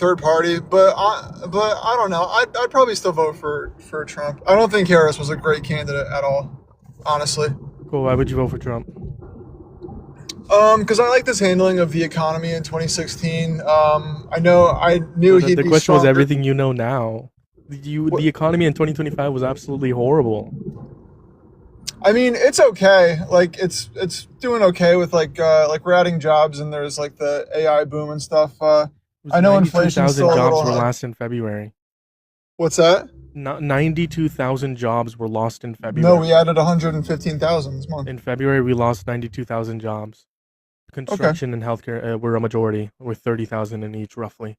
third party, but I don't know. I'd probably still vote for Trump. I don't think Harris was a great candidate at all, honestly. Cool. Why would you vote for Trump? Because I like this handling of the economy in 2016. I knew So he'd the be question was stronger. everything you know now. The economy in 2025 was absolutely horrible. I mean, it's okay. Like it's doing okay with like we're adding jobs and there's like the AI boom and stuff. It was I know inflation's 92,000 still a jobs little were high. lost in February. What's that? 92,000 jobs were lost in No, February. we added 115,000 this month. In February, we lost 92,000 jobs. Okay. Construction and healthcare were a majority, with 30,000 in each, roughly.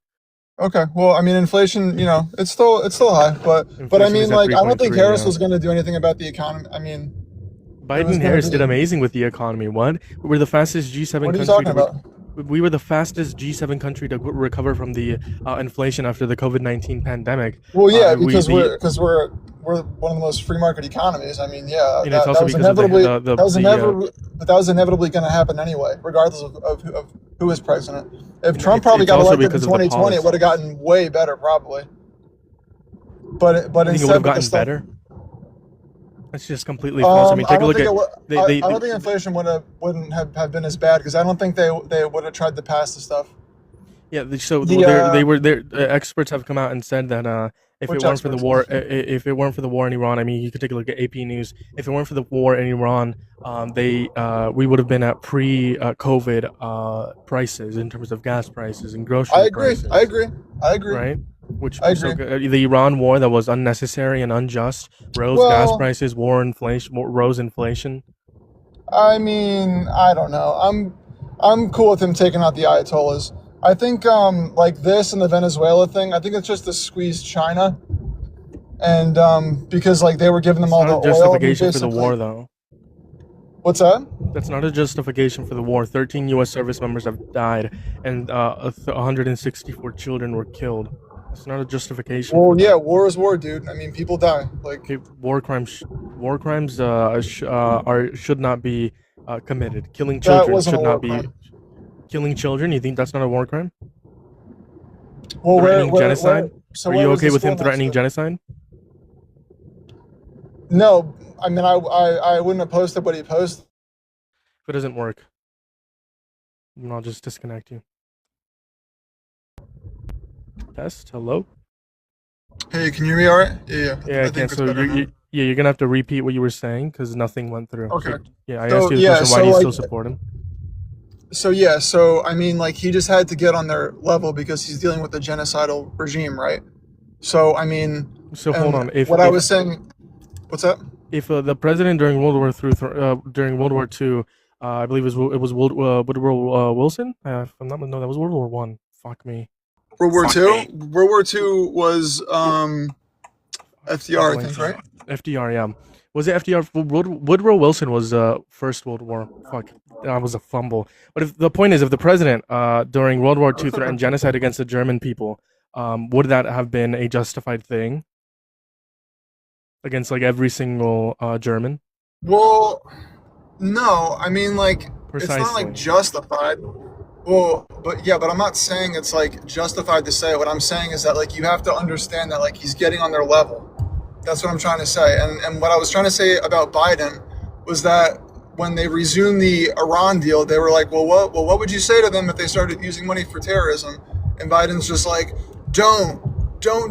Okay. Well, I mean, inflation, it's still high, but I Inflation mean, is at like, I don't think 3.3. Harris Yeah. was going to do anything about the economy. I mean, it Biden was and going to Harris did be. amazing with the economy. What? We were the fastest G7 What are you country talking to. about? We were the fastest G7 country to recover from the inflation after the COVID-19 pandemic. Well, yeah, We because the we're one of the most free market economies. I mean, yeah, and it's that also was because of inevitably the that was inevitably going to happen anyway, regardless of who was president. If Trump probably it's got also elected in because of the 2020, it would have policies. gotten way better, probably. But You think it would instead have with the gotten stuff, better? That's just completely false. I mean, I take a don't look think at it would. they I don't think inflation wouldn't have been as bad because I don't think they would have tried to pass the stuff. Yeah, so The they were there. Experts have come out and said that if it which weren't for the experts? war, if it weren't for the war in Iran, I mean, you could take a look at AP News. If it weren't for the war in Iran, we would have been at pre-COVID prices in terms of gas prices and I grocery agree. I prices, agree. I agree. right? Which I so agree. the Iran war that was unnecessary and unjust rose gas Well, prices, war inflation, rose inflation. I mean, I don't know. I'm cool with him taking out the Ayatollahs. I think like this and the Venezuela thing, I think it's just to squeeze China and because like they were giving them That's all not the a oil. I mean, justification for the basically, war, though. what's that? That's not a justification for the war. 13 U.S. service members have died, and 164 children were killed. It's not a justification for Well, yeah, that. war is war, dude. I mean, people die. Like Okay, war crimes are should not be committed. Killing that children wasn't a should war not be. crime. Killing children. You think that's not a war crime? Well, Threatening genocide. so Are where you was okay the with him schoolmaster? threatening genocide? No, I mean, I wouldn't have posted what he posted. If it doesn't work, then I'll just disconnect you. Test. Hello. Hey, can you hear me all right? Yeah, Yeah, I I can. think it's So better now. you're gonna have to repeat what you were saying because nothing went through. Okay. So yeah, I asked So you the yeah, question. Why so do you like, still support him? so I mean, like he just had to get on their level because he's dealing with a genocidal regime, right? So I mean, So hold and on. If what I was saying, what's that? the president during during World War II, I believe it was Woodrow Wilson. If I'm not no, that was World War One. Fuck me. World War Two. World War Two was I'm FDR, I think, blanking. right? FDR, yeah. Was it FDR? Woodrow Wilson was First World War. Fuck, that was a fumble. But if the point is, if the president during World War II That's okay. threatened genocide against the German people, would that have been a justified thing against like every single German? Well, no, I mean like it's not like Precisely. justified. Well, but yeah, but I'm not saying it's like justified to say. What I'm saying is that like you have to understand that like he's getting on their level. That's what I'm trying to say. And what I was trying to say about Biden was that when they resumed the Iran deal, they were like, what would you say to them if they started using money for terrorism? And Biden's just like, don't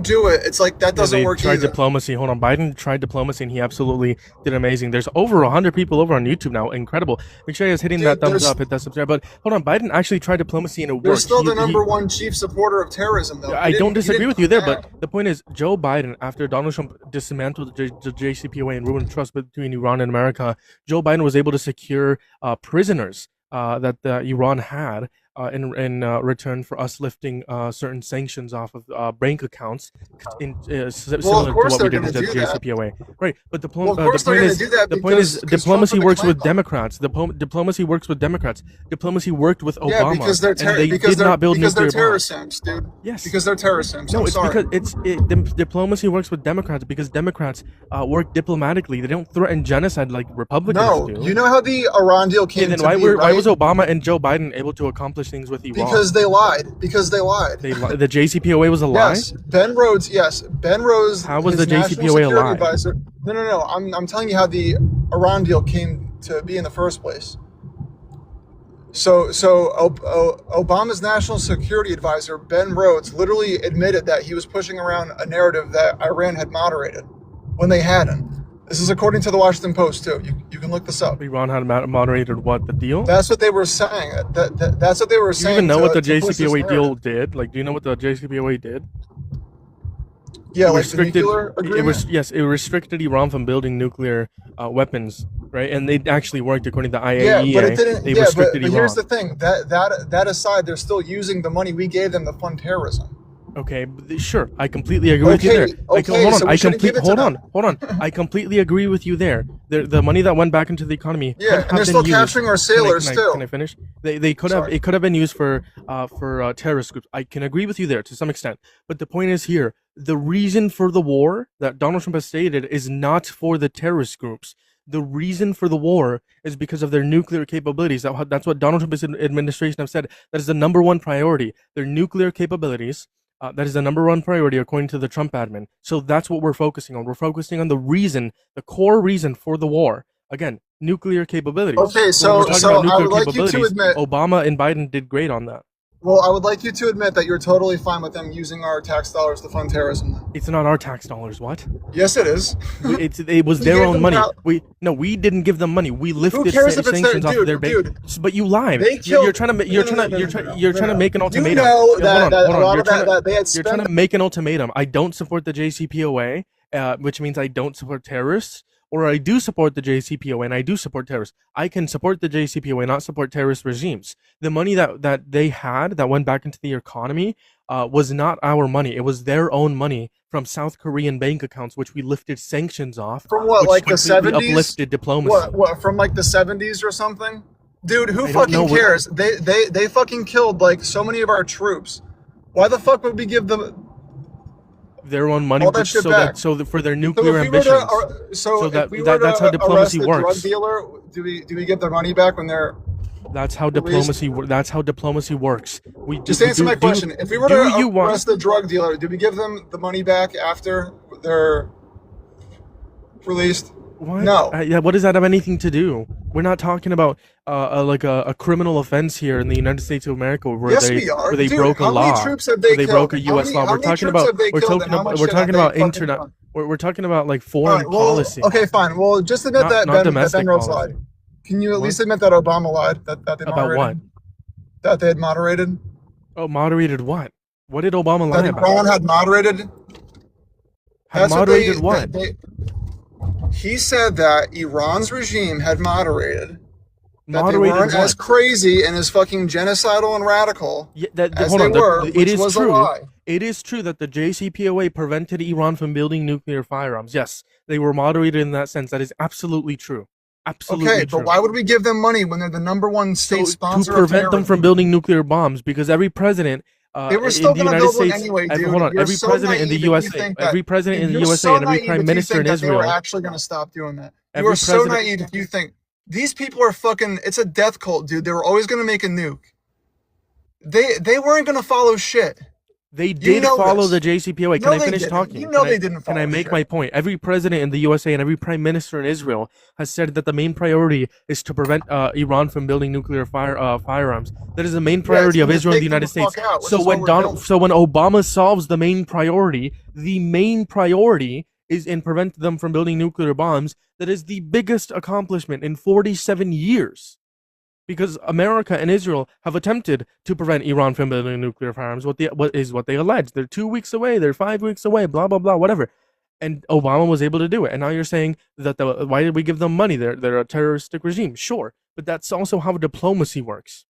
do it. It's like that Yeah, doesn't they work tried either. diplomacy. Hold on, Biden tried diplomacy, and he absolutely did amazing. There's over 100 people over on YouTube now. Incredible. Make sure you guys hitting that Dude, thumbs up, hit that subscribe. But hold on, Biden actually tried diplomacy, and it they're worked. still the He number one chief supporter of terrorism, though. I don't He disagree didn't with you come there, down. but the point is, Joe Biden, after Donald Trump dismantled the JCPOA and ruined trust between Iran and America, Joe Biden was able to secure prisoners that Iran had return for us lifting certain sanctions off of bank accounts, Well, of similar to course what we they're did going with to the do that. JCPOA. Right, but Well, of the course they're point going to is do that the point is because Trump diplomacy put the works claim with on. Democrats. Diplomacy works with Democrats. Diplomacy worked with Yeah, Obama, and they did not build because they're nuclear terror bombs. simps, dude. Yes. Because they're terror simps. No, I'm it's sorry. because diplomacy works with Democrats because Democrats work diplomatically. They don't threaten genocide like Republicans No, do. you know how the Iran deal Okay, came then to be, why right? was Obama and Joe Biden able to accomplish things with Iran. Because they lied. Because they lied. The JCPOA was a lie? Yes. Ben Rhodes, yes. Ben Rhodes, How was his the national JCPOA a security lie? advisor. No. I'm telling you how the Iran deal came to be in the first place. So Obama's national security advisor, Ben Rhodes, literally admitted that he was pushing around a narrative that Iran had moderated when they hadn't. This is according to the Washington Post, too. You can look this up. Iran had moderated what, the deal? That's what they were saying. That's what they were saying. Do you even know what the to push this JCPOA deal narrative. did? Like, do you know what the JCPOA did? Yeah, It like the nuclear agreement? It restricted Iran from building nuclear weapons, right? And they actually worked according to the IAEA. Yeah, but it didn't. They Yeah, restricted but Iran. here's the thing. That aside, they're still using the money we gave them to fund terrorism. Okay, sure. I completely agree with you there. So we shouldn't give it to them. Hold on. I completely agree with you there. The money that went back into the economy. Yeah, and they're still capturing our sailors too. Can I finish? They could have. It could have been used for terrorist groups. I can agree with you there to some extent. But the point is here: the reason for the war that Donald Trump has stated is not for the terrorist groups. The reason for the war is because of their nuclear capabilities. That's what Donald Trump's administration have said. That is the number one priority. Their nuclear capabilities. That is the number one priority according to the Trump admin. So that's what we're focusing on. We're focusing on the reason, the core reason for the war. Again, nuclear capabilities. Okay, so I would like you to admit Obama and Biden did great on that. Well, I would like you to admit that you're totally fine with them using our tax dollars to fund terrorism. It's not our tax dollars. What? Yes, it is. It was their own money. We didn't give them money. We lifted sanctions off of their base. But you lied. You're trying to make an ultimatum. You know that they had You're trying to make an ultimatum. I don't support the JCPOA, which means I don't support terrorists. Or I do support the JCPOA and I do support terrorists. I can support the JCPOA, not support terrorist regimes. The money that they had that went back into the economy was not our money. It was their own money from South Korean bank accounts, which we lifted sanctions off. From what, like the 70s? Uplifted diplomacy. What, from like the 70s or something? Dude, who fucking cares? They fucking killed like so many of our troops. Why the fuck would we give them their own money all that shit back? For their nuclear ambitions. That's how diplomacy works. Drug dealer, do we give their money back when they're That's how diplomacy works. Just answer my question. If we were to arrest the drug dealer, do we give them the money back after they're released? What? No. What does that have anything to do? We're not talking about a criminal offense here in the United States of America where they broke a law. They broke a U.S. law. We're talking about internet. We're talking about like foreign policy. Okay, fine. Well, just admit that Ben Rhodes lied. Can you at least admit that Obama lied? That they moderated? About what? That they had moderated? Oh, moderated what? What did Obama lie about? That Iran had moderated? Moderated what? He said that Iran's regime had moderated. That Moderated they weren't what? as crazy and as fucking genocidal and radical as they were, which was a lie. It is true that the JCPOA prevented Iran from building nuclear firearms. Yes, they were moderated in that sense. That is absolutely true. Absolutely okay, true. But why would we give them money when they're the number one state sponsor to prevent them from building nuclear bombs? Because every president they were still in the United States, anyway, dude. hold on, every president in the USA, every president in the USA, and every prime minister in Israel, they were actually going to stop doing that. You are so naive if you think these people are fucking. It's a death cult, dude. They were always going to make a nuke. They weren't going to follow shit. They did follow the JCPOA. Can I finish talking? You know they didn't follow. Can I make my point? Every president in the USA and every prime minister in Israel has said that the main priority is to prevent Iran from building nuclear firearms. That is the main priority of Israel and the United States. So when Obama solves the main priority is in prevent them from building nuclear bombs. That is the biggest accomplishment in 47 years. Because America and Israel have attempted to prevent Iran from building nuclear firearms. What they allege? They're 2 weeks away. They're 5 weeks away. Blah blah blah. Whatever. And Obama was able to do it. And now you're saying that why did we give them money? They're a terroristic regime. Sure, but that's also how diplomacy works,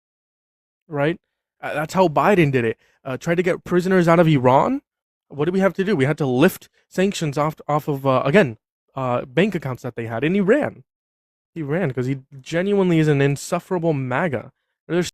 right? That's how Biden did it. Try to get prisoners out of Iran. What did we have to do? We had to lift sanctions off of bank accounts that they had in Iran. He ran because he genuinely is an insufferable Maga.